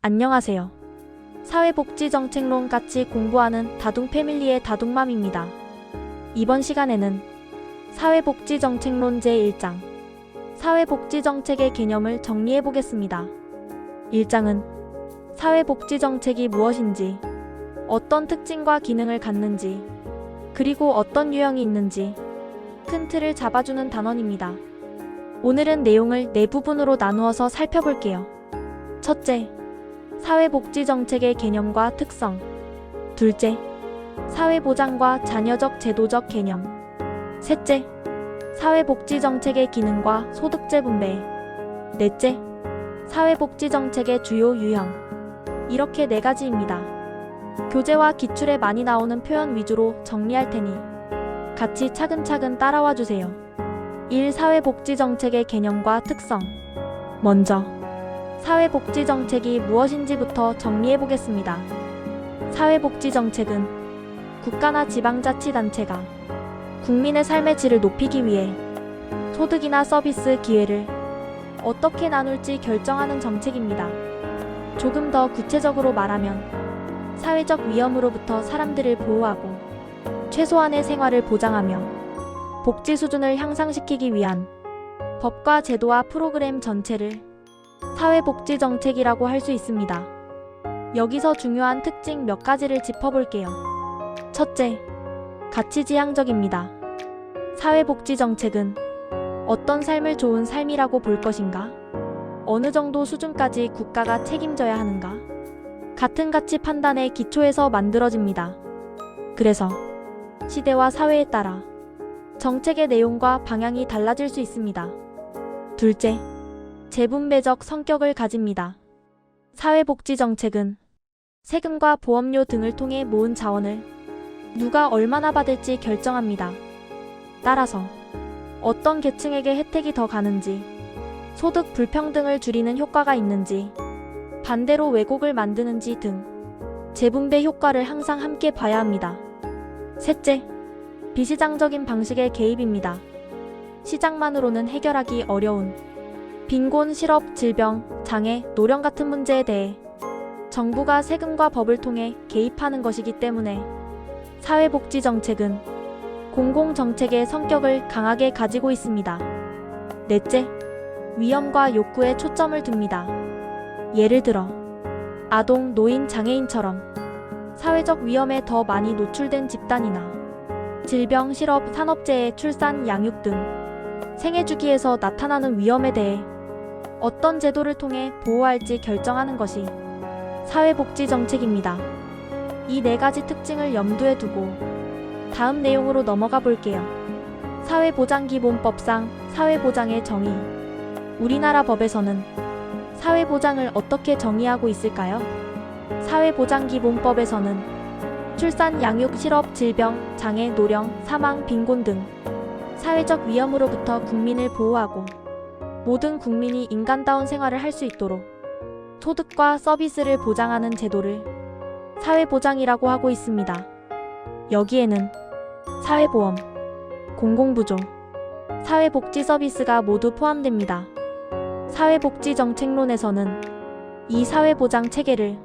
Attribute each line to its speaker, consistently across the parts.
Speaker 1: 안녕하세요. 사회복지정책론 같이 공부하는 다둥 패밀리의 다둥맘입니다. 이번 시간에는 사회복지정책론 제1장 사회복지정책의 개념을 정리해 보겠습니다. 1장은 사회복지정책이 무엇인지, 어떤 특징과 기능을 갖는지, 그리고 어떤 유형이 있는지 큰 틀을 잡아주는 단원입니다. 오늘은 내용을 4부분으로 나누어서 살펴볼게요. 첫째, 사회복지정책의 개념과 특성. 둘째, 사회보장과 자녀적 제도적 개념. 셋째, 사회복지정책의 기능과 소득재 분배. 넷째, 사회복지정책의 주요 유형. 이렇게 4가지입니다. 교재와 기출에 많이 나오는 표현 위주로 정리할 테니 같이 차근차근 따라와 주세요. 1. 사회복지정책의 개념과 특성. 먼저 사회복지정책이 무엇인지부터 정리해 보겠습니다. 사회복지정책은 국가나 지방자치단체가 국민의 삶의 질을 높이기 위해 소득이나 서비스 기회를 어떻게 나눌지 결정하는 정책입니다. 조금 더 구체적으로 말하면 사회적 위험으로부터 사람들을 보호하고 최소한의 생활을 보장하며 복지 수준을 향상시키기 위한 법과 제도와 프로그램 전체를 사회복지정책이라고 할 수 있습니다. 여기서 중요한 특징 몇 가지를 짚어볼게요. 첫째, 가치지향적입니다. 사회복지정책은 어떤 삶을 좋은 삶이라고 볼 것인가? 어느 정도 수준까지 국가가 책임져야 하는가? 같은 가치 판단의 기초에서 만들어집니다. 그래서 시대와 사회에 따라 정책의 내용과 방향이 달라질 수 있습니다. 둘째, 재분배적 성격을 가집니다. 사회복지정책은 세금과 보험료 등을 통해 모은 자원을 누가 얼마나 받을지 결정합니다. 따라서 어떤 계층에게 혜택이 더 가는지, 소득 불평등을 줄이는 효과가 있는지, 반대로 왜곡을 만드는지 등 재분배 효과를 항상 함께 봐야 합니다. 셋째, 비시장적인 방식의 개입입니다. 시장만으로는 해결하기 어려운 빈곤, 실업, 질병, 장애, 노령 같은 문제에 대해 정부가 세금과 법을 통해 개입하는 것이기 때문에 사회복지정책은 공공정책의 성격을 강하게 가지고 있습니다. 넷째, 위험과 욕구에 초점을 둡니다. 예를 들어 아동, 노인, 장애인처럼 사회적 위험에 더 많이 노출된 집단이나 질병, 실업, 산업재해, 출산, 양육 등 생애 주기에서 나타나는 위험에 대해 어떤 제도를 통해 보호할지 결정하는 것이 사회복지정책입니다. 이 4가지 특징을 염두에 두고 다음 내용으로 넘어가 볼게요. 사회보장기본법상 사회보장의 정의. 우리나라 법에서는 사회보장을 어떻게 정의하고 있을까요? 사회보장기본법에서는 출산, 양육, 실업, 질병, 장애, 노령, 사망, 빈곤 등 사회적 위험으로부터 국민을 보호하고 모든 국민이 인간다운 생활을 할 수 있도록 소득과 서비스를 보장하는 제도를 사회보장이라고 하고 있습니다. 여기에는 사회보험, 공공부조, 사회복지 서비스가 모두 포함됩니다. 사회복지정책론에서는 이 사회보장 체계를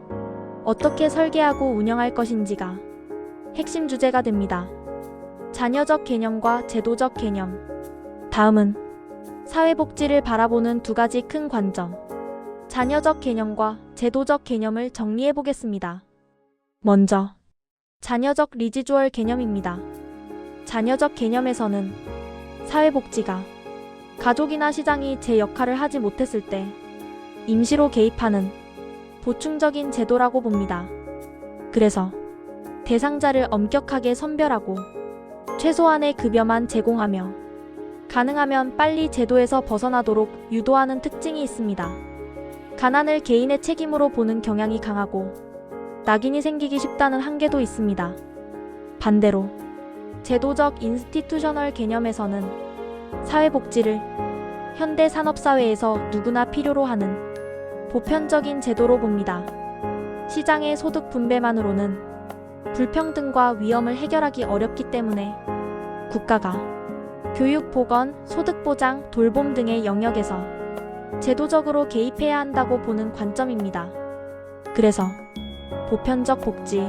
Speaker 1: 어떻게 설계하고 운영할 것인지가 핵심 주제가 됩니다. 자녀적 개념과 제도적 개념. 다음은 사회복지를 바라보는 2가지 큰 관점, 자녀적 개념과 제도적 개념을 정리해 보겠습니다. 먼저 자녀적 리지주얼 개념입니다. 자녀적 개념에서는 사회복지가 가족이나 시장이 제 역할을 하지 못했을 때 임시로 개입하는 보충적인 제도라고 봅니다. 그래서 대상자를 엄격하게 선별하고 최소한의 급여만 제공하며 가능하면 빨리 제도에서 벗어나도록 유도하는 특징이 있습니다. 가난을 개인의 책임으로 보는 경향이 강하고 낙인이 생기기 쉽다는 한계도 있습니다. 반대로 제도적 인스티튜셔널 개념에서는 사회복지를 현대 산업사회에서 누구나 필요로 하는 보편적인 제도로 봅니다. 시장의 소득 분배만으로는 불평등과 위험을 해결하기 어렵기 때문에 국가가 교육, 보건, 소득 보장, 돌봄 등의 영역에서 제도적으로 개입해야 한다고 보는 관점입니다. 그래서 보편적 복지,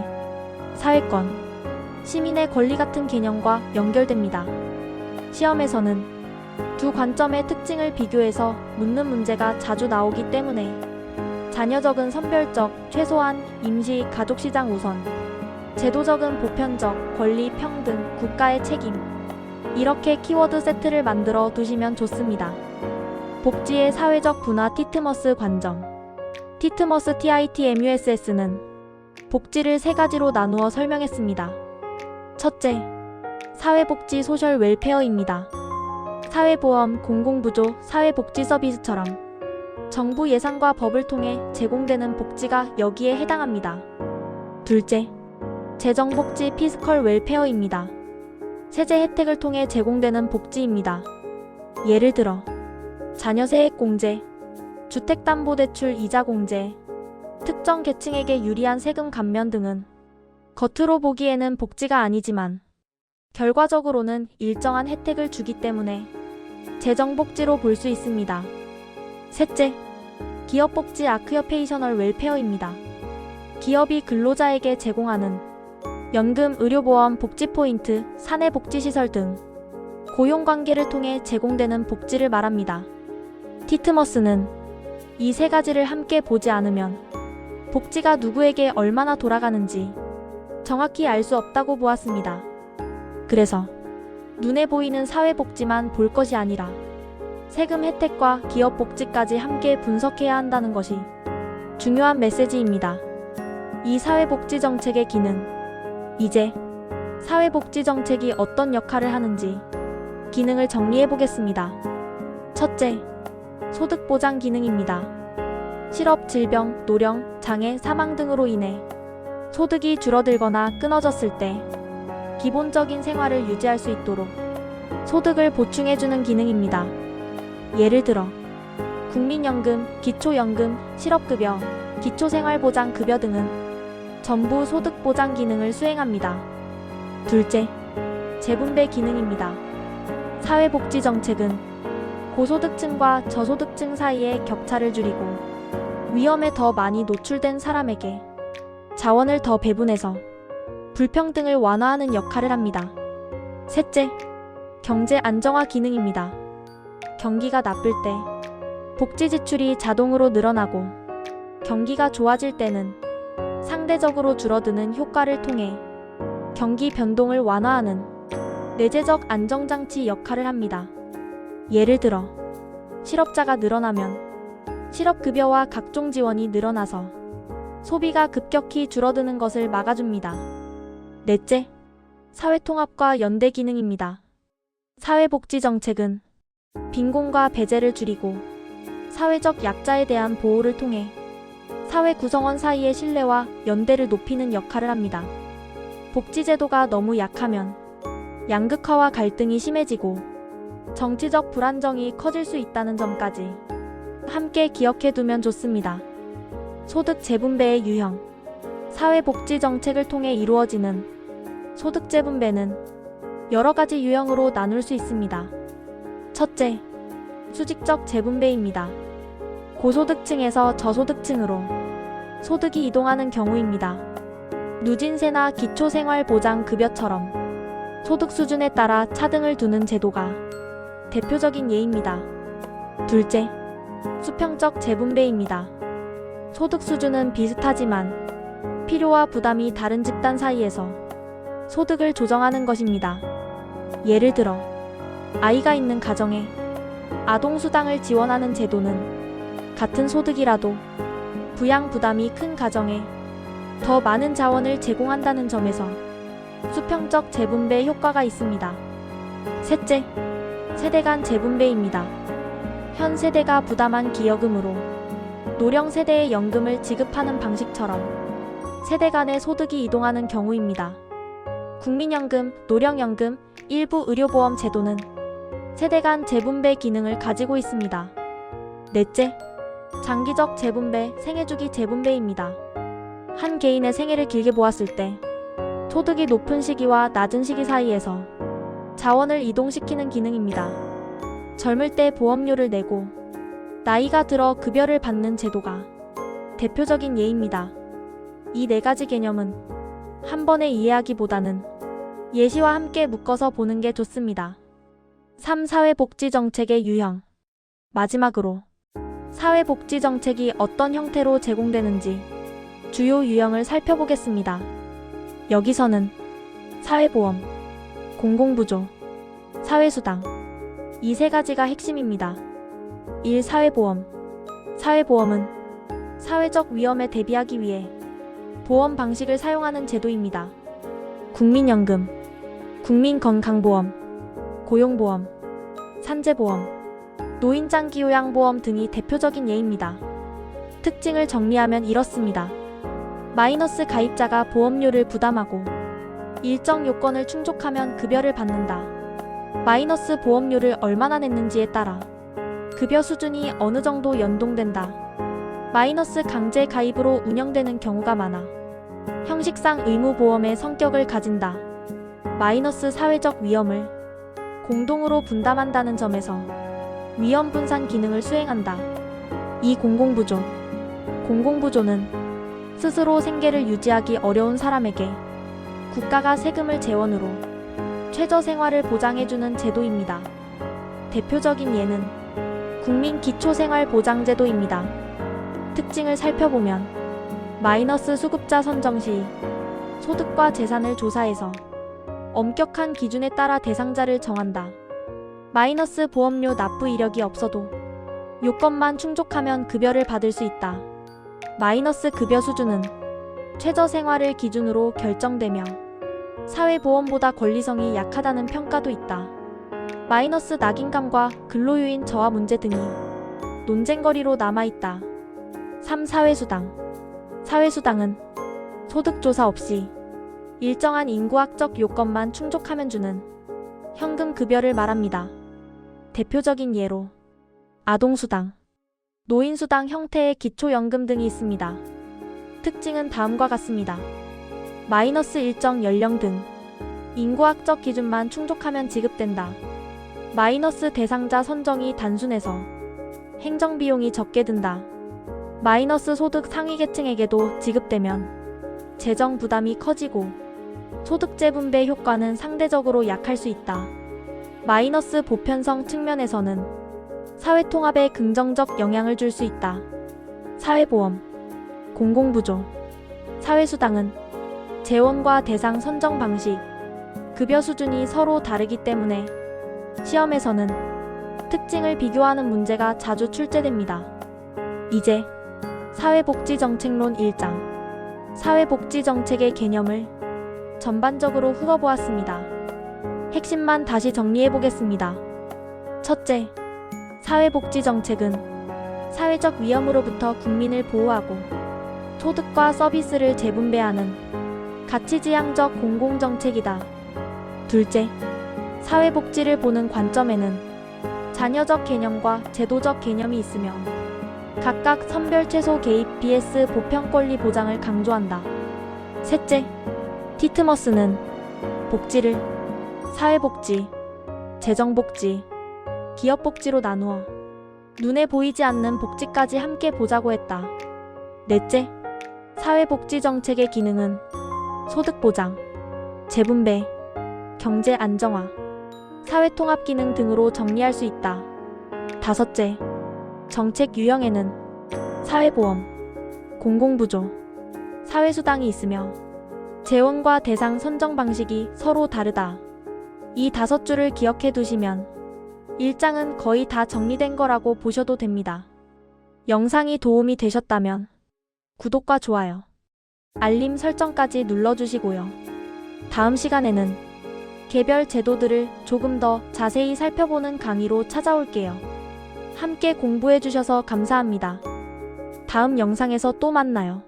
Speaker 1: 사회권, 시민의 권리 같은 개념과 연결됩니다. 시험에서는 두 관점의 특징을 비교해서 묻는 문제가 자주 나오기 때문에 자녀적은 선별적, 최소한, 임시, 가족시장 우선, 제도적은 보편적, 권리, 평등, 국가의 책임, 이렇게 키워드 세트를 만들어 두시면 좋습니다. 복지의 사회적 분화 티트머스 관점. 티트머스 TITMUSS는 복지를 세 가지로 나누어 설명했습니다. 첫째, 사회복지 소셜 웰페어입니다. 사회보험, 공공부조, 사회복지 서비스처럼 정부 예산과 법을 통해 제공되는 복지가 여기에 해당합니다. 둘째, 재정복지 피스컬 웰페어입니다. 세제 혜택을 통해 제공되는 복지입니다. 예를 들어 자녀 세액공제, 주택담보대출 이자 공제, 특정 계층에게 유리한 세금 감면 등은 겉으로 보기에는 복지가 아니지만 결과적으로는 일정한 혜택을 주기 때문에 재정복지로 볼 수 있습니다. 셋째, 기업복지 아크어페이셔널 웰페어입니다. 기업이 근로자에게 제공하는 연금, 의료보험, 복지포인트, 사내복지시설 등 고용관계를 통해 제공되는 복지를 말합니다. 티트머스는 이 세 가지를 함께 보지 않으면 복지가 누구에게 얼마나 돌아가는지 정확히 알 수 없다고 보았습니다. 그래서 눈에 보이는 사회복지만 볼 것이 아니라 세금 혜택과 기업 복지까지 함께 분석해야 한다는 것이 중요한 메시지입니다. 이 사회복지 정책의 기능. 이제 사회복지 정책이 어떤 역할을 하는지 기능을 정리해 보겠습니다. 첫째, 소득보장 기능입니다. 실업, 질병, 노령, 장애, 사망 등으로 인해 소득이 줄어들거나 끊어졌을 때 기본적인 생활을 유지할 수 있도록 소득을 보충해주는 기능입니다. 예를 들어 국민연금, 기초연금, 실업급여, 기초생활보장급여 등은 전부 소득보장 기능을 수행합니다. 둘째, 재분배 기능입니다. 사회복지 정책은 고소득층과 저소득층 사이의 격차를 줄이고 위험에 더 많이 노출된 사람에게 자원을 더 배분해서 불평등을 완화하는 역할을 합니다. 셋째, 경제 안정화 기능입니다. 경기가 나쁠 때 복지 지출이 자동으로 늘어나고 경기가 좋아질 때는 상대적으로 줄어드는 효과를 통해 경기 변동을 완화하는 내재적 안정장치 역할을 합니다. 예를 들어 실업자가 늘어나면 실업급여와 각종 지원이 늘어나서 소비가 급격히 줄어드는 것을 막아줍니다. 넷째, 사회통합과 연대 기능입니다. 사회복지 정책은 빈곤과 배제를 줄이고 사회적 약자에 대한 보호를 통해 사회 구성원 사이의 신뢰와 연대를 높이는 역할을 합니다. 복지제도가 너무 약하면 양극화와 갈등이 심해지고 정치적 불안정이 커질 수 있다는 점까지 함께 기억해두면 좋습니다. 소득 재분배의 유형. 사회복지 정책을 통해 이루어지는 소득 재분배는 여러 가지 유형으로 나눌 수 있습니다. 첫째, 수직적 재분배입니다. 고소득층에서 저소득층으로 소득이 이동하는 경우입니다. 누진세나 기초생활보장급여처럼 소득 수준에 따라 차등을 두는 제도가 대표적인 예입니다. 둘째, 수평적 재분배입니다. 소득 수준은 비슷하지만 필요와 부담이 다른 집단 사이에서 소득을 조정하는 것입니다. 예를 들어 아이가 있는 가정에 아동수당을 지원하는 제도는 같은 소득이라도 부양 부담이 큰 가정에 더 많은 자원을 제공한다는 점에서 수평적 재분배 효과가 있습니다. 셋째, 세대 간 재분배입니다. 현 세대가 부담한 기여금으로 노령 세대의 연금을 지급하는 방식처럼 세대 간의 소득이 이동하는 경우입니다. 국민연금, 노령연금, 일부 의료보험 제도는 세대 간 재분배 기능을 가지고 있습니다. 넷째, 장기적 재분배, 생애주기 재분배입니다. 한 개인의 생애를 길게 보았을 때 소득이 높은 시기와 낮은 시기 사이에서 자원을 이동시키는 기능입니다. 젊을 때 보험료를 내고 나이가 들어 급여를 받는 제도가 대표적인 예입니다. 이 네 가지 개념은 한 번에 이해하기보다는 예시와 함께 묶어서 보는 게 좋습니다. 3. 사회복지정책의 유형. 마지막으로 사회복지정책이 어떤 형태로 제공되는지 주요 유형을 살펴보겠습니다. 여기서는 사회보험, 공공부조, 사회수당 이 세 가지가 핵심입니다. 1. 사회보험. 사회보험은 사회적 위험에 대비하기 위해 보험 방식을 사용하는 제도입니다. 국민연금, 국민건강보험, 고용보험, 산재보험, 노인장기요양보험 등이 대표적인 예입니다. 특징을 정리하면 이렇습니다. 마이너스 가입자가 보험료를 부담하고 일정 요건을 충족하면 급여를 받는다. 마이너스 보험료를 얼마나 냈는지에 따라 급여 수준이 어느 정도 연동된다. 마이너스 강제 가입으로 운영되는 경우가 많아 형식상 의무보험의 성격을 가진다. 마이너스 사회적 위험을 공동으로 분담한다는 점에서 위험 분산 기능을 수행한다. 2. 공공부조. 공공부조는 스스로 생계를 유지하기 어려운 사람에게 국가가 세금을 재원으로 최저 생활을 보장해주는 제도입니다. 대표적인 예는 국민기초생활보장제도입니다. 특징을 살펴보면 마이너스 수급자 선정 시 소득과 재산을 조사해서 엄격한 기준에 따라 대상자를 정한다. 마이너스 보험료 납부 이력이 없어도 요건만 충족하면 급여를 받을 수 있다. 마이너스 급여 수준은 최저 생활을 기준으로 결정되며 사회보험보다 권리성이 약하다는 평가도 있다. 마이너스 낙인감과 근로요인 저하 문제 등이 논쟁거리로 남아있다. 3. 사회수당. 사회수당은 소득조사 없이 일정한 인구학적 요건만 충족하면 주는 현금급여를 말합니다. 대표적인 예로 아동수당, 노인수당 형태의 기초연금 등이 있습니다. 특징은 다음과 같습니다. 마이너스 일정 연령 등 인구학적 기준만 충족하면 지급된다. 마이너스 대상자 선정이 단순해서 행정비용이 적게 든다. 마이너스 소득 상위 계층에게도 지급되면 재정 부담이 커지고 소득 재분배 효과는 상대적으로 약할 수 있다. 마이너스 보편성 측면에서는 사회통합에 긍정적 영향을 줄 수 있다. 사회보험, 공공부조, 사회수당은 재원과 대상 선정 방식, 급여 수준이 서로 다르기 때문에 시험에서는 특징을 비교하는 문제가 자주 출제됩니다. 이제 사회복지정책론 1장, 사회복지정책의 개념을 전반적으로 훑어보았습니다. 핵심만 다시 정리해보겠습니다. 첫째, 사회복지정책은 사회적 위험으로부터 국민을 보호하고 소득과 서비스를 재분배하는 가치지향적 공공정책이다. 둘째, 사회복지를 보는 관점에는 자녀적 개념과 제도적 개념이 있으며 각각 선별 최소 개입 vs 보편권리 보장을 강조한다. 셋째, 티트머스는 복지를 사회복지, 재정복지, 기업복지로 나누어 눈에 보이지 않는 복지까지 함께 보자고 했다. 넷째, 사회복지정책의 기능은 소득보장, 재분배, 경제 안정화, 사회통합 기능 등으로 정리할 수 있다. 다섯째, 정책 유형에는 사회보험, 공공부조, 사회수당이 있으며 재원과 대상 선정 방식이 서로 다르다. 이 5줄을 기억해 두시면 1장은 거의 다 정리된 거라고 보셔도 됩니다. 영상이 도움이 되셨다면 구독과 좋아요, 알림 설정까지 눌러주시고요. 다음 시간에는 개별 제도들을 조금 더 자세히 살펴보는 강의로 찾아올게요. 함께 공부해주셔서 감사합니다. 다음 영상에서 또 만나요.